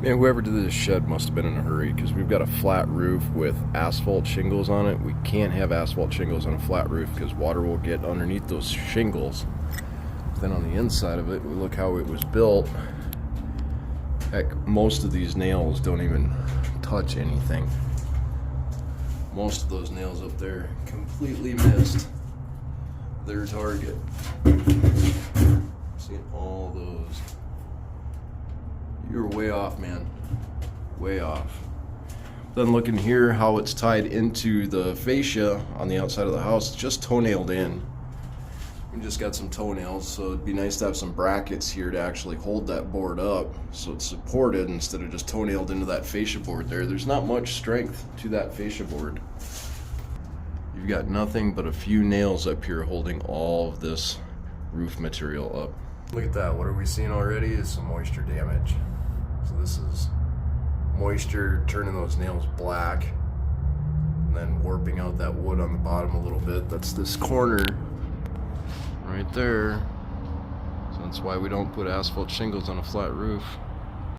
Man, whoever did this shed must have been in a hurry, because we've got a flat roof with asphalt shingles on it. We can't have asphalt shingles on a flat roof because water will get underneath those shingles. Then on the inside of it, we look how it was built. Heck, most of these nails don't even touch anything. Most of those nails up there completely missed their target. Seeing all those. You're way off, man. Way off. Then looking here, how it's tied into the fascia on the outside of the house, it's just toenailed in. We just got some toenails, so it'd be nice to have some brackets here to actually hold that board up so it's supported instead of just toenailed into that fascia board there. There's not much strength to that fascia board. You've got nothing but a few nails up here holding all of this roof material up. Look at that. What are we seeing already is some moisture damage. So this is moisture turning those nails black and then warping out that wood on the bottom a little bit. That's this corner right there. So that's why we don't put asphalt shingles on a flat roof.